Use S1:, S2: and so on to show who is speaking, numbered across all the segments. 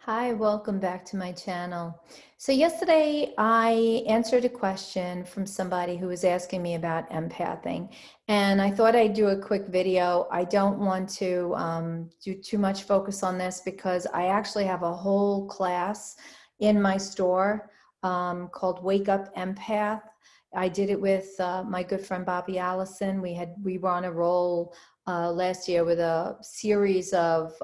S1: Hi, welcome back to my channel. So yesterday I answered a question from somebody who was asking me about empathing, and I thought I'd do a quick video. I don't want to do too much focus on this because I actually have a whole class in my store called Up Empath. I did it with my good friend Bobby Allison. We were on a roll last year with a series of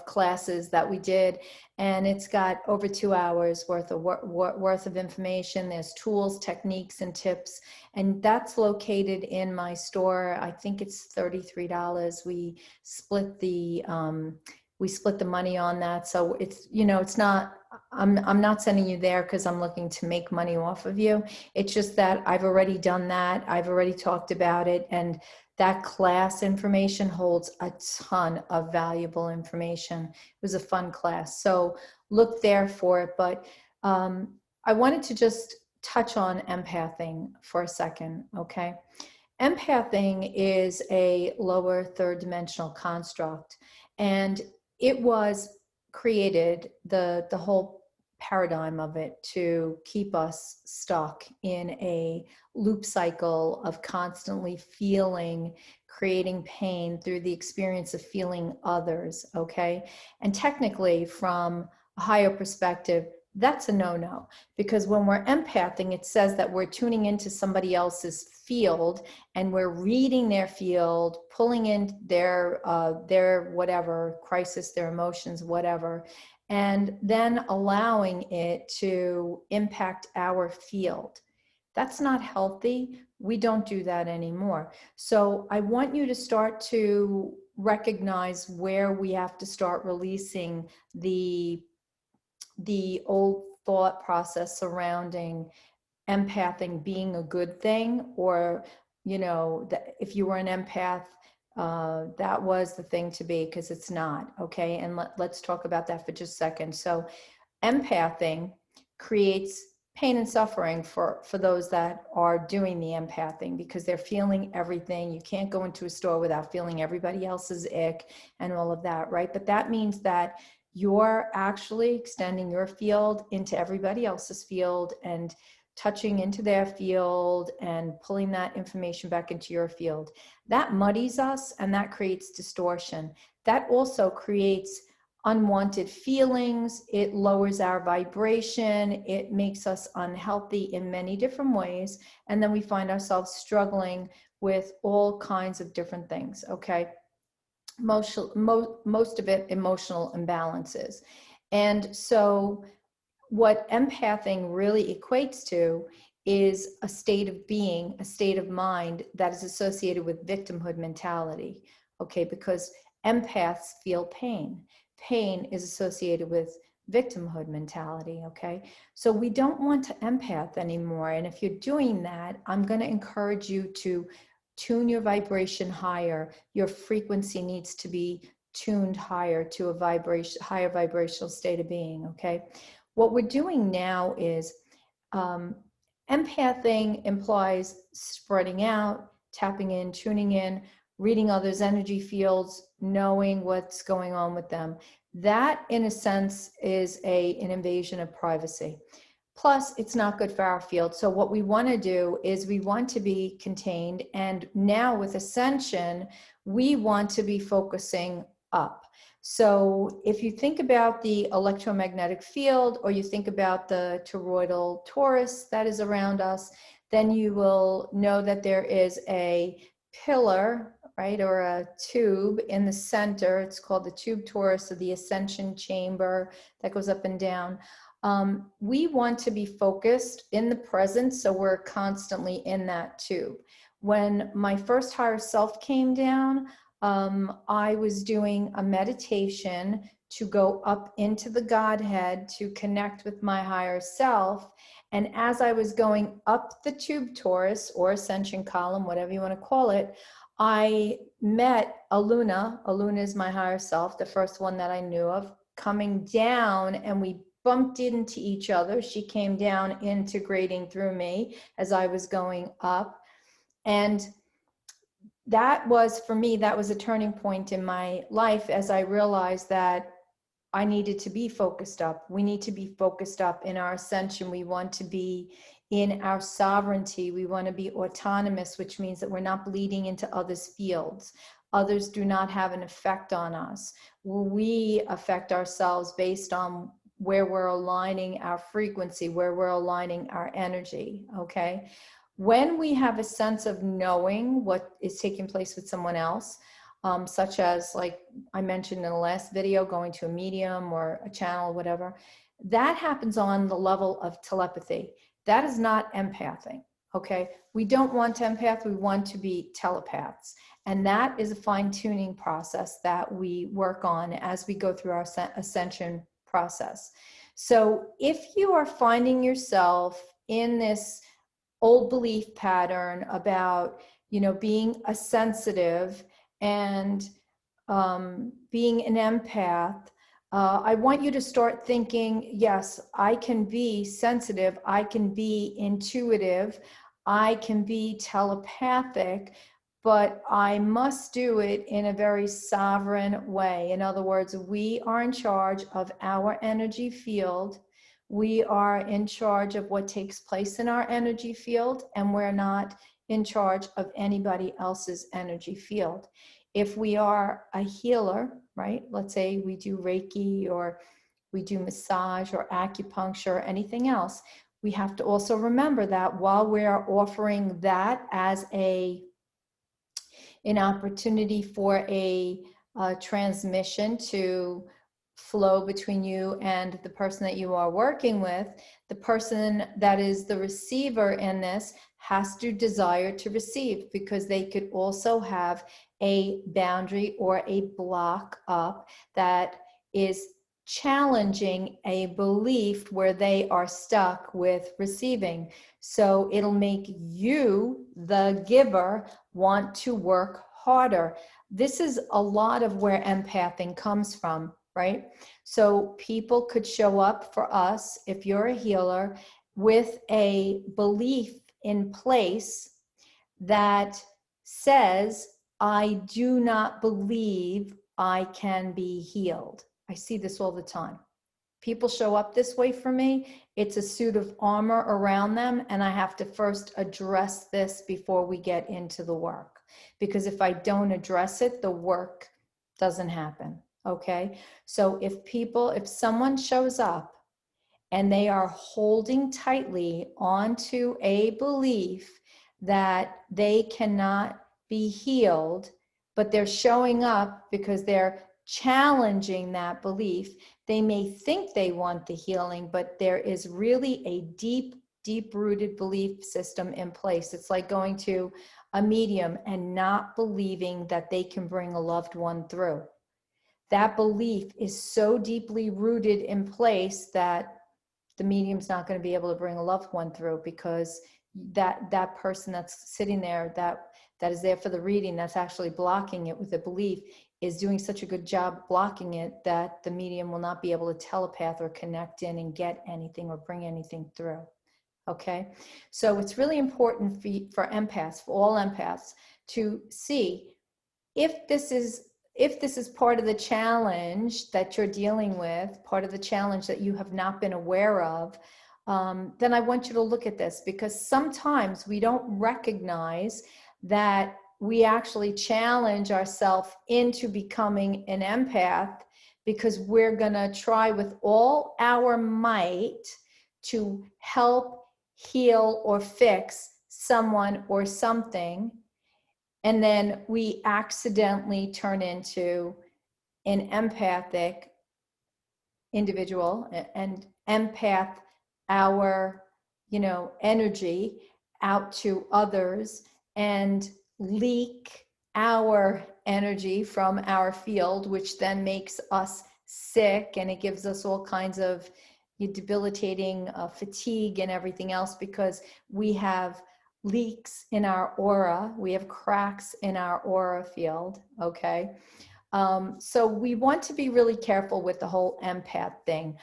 S1: classes that we did, and it's got over 2 hours worth of information. There's tools, techniques, and tips, and that's located in my store. I think it's $33. We split the money on that, so it's not. I'm not sending you there because I'm looking to make money off of you. It's just that I've already done that. I've already talked about it, and that class information holds a ton of valuable information. It was a fun class, so look there for it. But I wanted to just touch on empathing for a second, okay? Empathing is a lower third dimensional construct, and it was created, the whole paradigm of it, to keep us stuck in a loop cycle of constantly feeling, creating pain through the experience of feeling others, okay? And technically, from a higher perspective, that's a no-no, because when we're empathing, it says that we're tuning into somebody else's field and we're reading their field, pulling in their whatever crisis, their emotions, whatever, and then allowing it to impact our field. That's not healthy. We don't do that anymore. So I want you to start to recognize where we have to start releasing the old thought process surrounding empathing being a good thing, or that if you were an empath, that was the thing to be, because it's not. Okay, and let's talk about that for just a second. So empathing creates pain and suffering for those that are doing the empathing, because they're feeling everything. You can't go into a store without feeling everybody else's ick and all of that, right? But that means that you're actually extending your field into everybody else's field and touching into their field and pulling that information back into your field. That muddies us, and that creates distortion. That also creates unwanted feelings. It lowers our vibration. It makes us unhealthy in many different ways. And then we find ourselves struggling with all kinds of different things, okay? Most of it emotional imbalances. And so what empathing really equates to is a state of being, a state of mind that is associated with victimhood mentality, okay? Because empaths feel pain. Pain is associated with victimhood mentality, okay? So we don't want to empath anymore. And if you're doing that, I'm going to encourage you to tune your vibration higher. Your frequency needs to be tuned higher to a higher vibrational state of being, okay? What we're doing now is empathing implies spreading out, tapping in, tuning in, reading others' energy fields, knowing what's going on with them. That, in a sense, is an invasion of privacy. Plus, it's not good for our field. So what we want to do is we want to be contained. And now with Ascension, we want to be focusing up. So if you think about the electromagnetic field, or you think about the toroidal torus that is around us, then you will know that there is a pillar, right, or a tube in the center. It's called the tube torus, of the ascension chamber that goes up and down. We want to be focused in the present, so we're constantly in that tube. When my first higher self came down, I was doing a meditation to go up into the Godhead to connect with my higher self. And as I was going up the tube torus, or ascension column, whatever you want to call it, I met Aluna. Aluna is my higher self, the first one that I knew of, coming down, and we bumped into each other. She came down, integrating through me as I was going up. And that was, for me, that was a turning point in my life, as I realized that I needed to be focused up. We need to be focused up in our ascension. We want to be in our sovereignty. We want to be autonomous, which means that we're not bleeding into others' fields. Others do not have an effect on us. We affect ourselves based on where we're aligning our frequency, where we're aligning our energy, okay? When we have a sense of knowing what is taking place with someone else, such as, like I mentioned in the last video, going to a medium or a channel, whatever, that happens on the level of telepathy. That is not empathing, okay? We don't want to empath, we want to be telepaths. And that is a fine-tuning process that we work on as we go through our ascension process. So if you are finding yourself in this old belief pattern about, being a sensitive and being an empath, I want you to start thinking, yes, I can be sensitive, I can be intuitive, I can be telepathic, but I must do it in a very sovereign way. In other words, we are in charge of our energy field. We are in charge of what takes place in our energy field, and we're not in charge of anybody else's energy field. If we are a healer, right? Let's say we do Reiki or we do massage or acupuncture or anything else, we have to also remember that while we are offering that as an opportunity for a transmission to flow between you and the person that you are working with, the person that is the receiver in this has to desire to receive, because they could also have a boundary or a block up that is challenging a belief where they are stuck with receiving. So it'll make you, the giver, want to work harder. This is a lot of where empathing comes from, right? So people could show up for us, if you're a healer, with a belief in place that says, I do not believe I can be healed. I see this all the time. People show up this way for me. It's a suit of armor around them, and I have to first address this before we get into the work. Because if I don't address it, the work doesn't happen, okay? So if someone shows up and they are holding tightly onto a belief that they cannot be healed, but they're showing up because they're challenging that belief, they may think they want the healing, but there is really a deep-rooted belief system in place. It's like going to a medium and not believing that they can bring a loved one through. That belief is so deeply rooted in place that the medium's not going to be able to bring a loved one through, because that person that's sitting there, that is there for the reading, that's actually blocking it with a belief, is doing such a good job blocking it that the medium will not be able to telepath or connect in and get anything or bring anything through. Okay, so it's really important for empaths, for all empaths, to see if this is part of the challenge that you're dealing with, part of the challenge that you have not been aware of, then I want you to look at this, because sometimes we don't recognize that we actually challenge ourselves into becoming an empath, because we're going to try with all our might to help heal or fix someone or something. And then we accidentally turn into an empathic individual and empath our, energy out to others and leak our energy from our field, which then makes us sick, and it gives us all kinds of debilitating fatigue and everything else, because we have leaks in our aura, we have cracks in our aura field, okay? So we want to be really careful with the whole empath thing.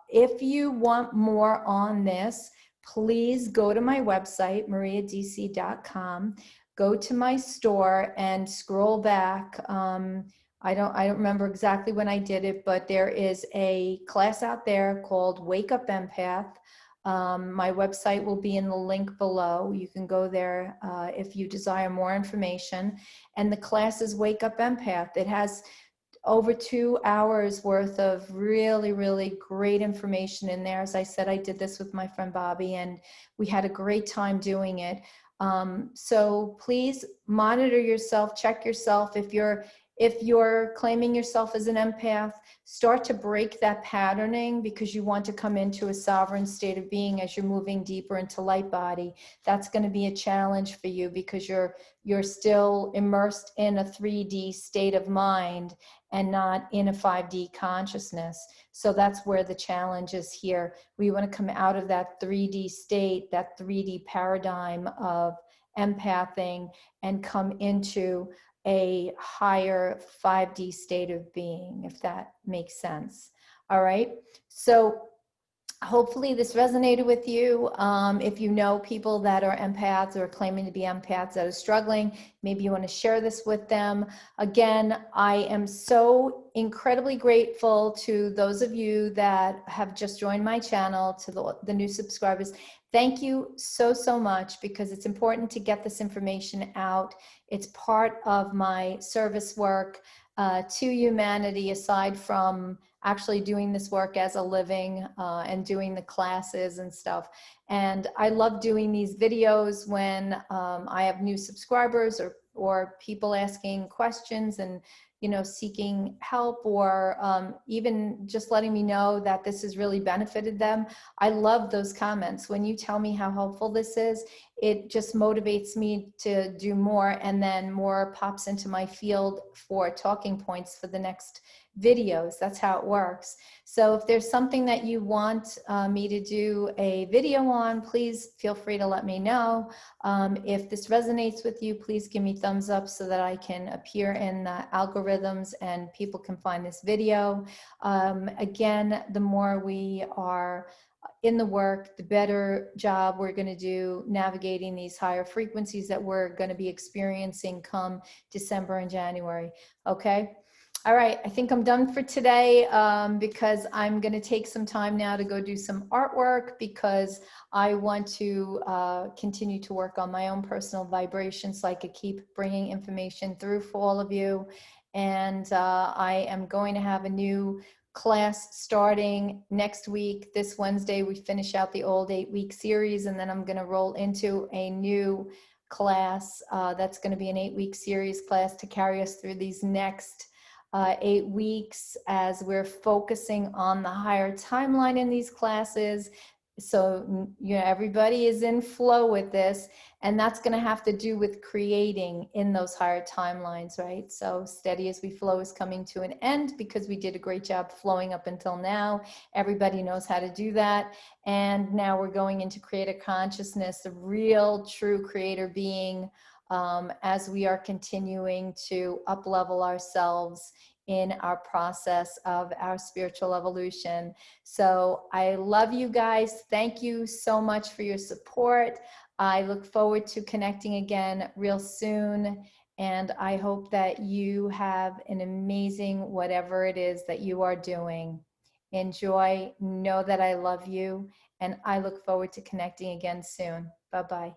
S1: If you want more on this, please go to my website, mariadc.com, go to my store and scroll back. I don't remember exactly when I did it, but there is a class out there called Wake Up Empath. My website will be in the link below. You can go there if you desire more information. And the class is Wake Up Empath. It has over 2 hours worth of really, really great information in there. As I said, I did this with my friend Bobby, and we had a great time doing it. So please monitor yourself, check yourself. If you're claiming yourself as an empath, start to break that patterning, because you want to come into a sovereign state of being as you're moving deeper into light body. That's going to be a challenge for you, because you're still immersed in a 3D state of mind and not in a 5D consciousness. So that's where the challenge is here. We want to come out of that 3D state, that 3D paradigm of empathing, and come into a higher 5D state of being, if that makes sense. All right. So hopefully this resonated with you. If you know people that are empaths or claiming to be empaths that are struggling, maybe you want to share this with them. Again, I am so incredibly grateful to those of you that have just joined my channel, to the new subscribers. Thank you so, so much, because it's important to get this information out. It's part of my service work to humanity, aside from actually doing this work as a living and doing the classes and stuff. And I love doing these videos when I have new subscribers or people asking questions and, you know, seeking help, or even just letting me know that this has really benefited them. I love those comments. When you tell me how helpful this is, it just motivates me to do more, and then more pops into my field for talking points for the next videos. That's how it works. So if there's something that you want me to do a video on, please feel free to let me know. If this resonates with you, please give me thumbs up so that I can appear in the algorithms and people can find this video. Again, the more we are in the work, the better job we're going to do navigating these higher frequencies that we're going to be experiencing come December and January. Okay. All right, I think I'm done for today, because I'm going to take some time now to go do some artwork, because I want to continue to work on my own personal vibrations so I could keep bringing information through for all of you. And I am going to have a new class starting next week. This Wednesday, we finish out the old 8-week series, and then I'm going to roll into a new class that's going to be an 8-week series class to carry us through these next 8 weeks, as we're focusing on the higher timeline in these classes. So, you know, everybody is in flow with this, and that's going to have to do with creating in those higher timelines, right? So Steady as We Flow is coming to an end, because we did a great job flowing up until now. Everybody knows how to do that. And now we're going into creator consciousness, the real true creator being, as we are continuing to up-level ourselves in our process of our spiritual evolution. So I love you guys. Thank you so much for your support. I look forward to connecting again real soon. And I hope that you have an amazing whatever it is that you are doing. Enjoy. Know that I love you. And I look forward to connecting again soon. Bye-bye.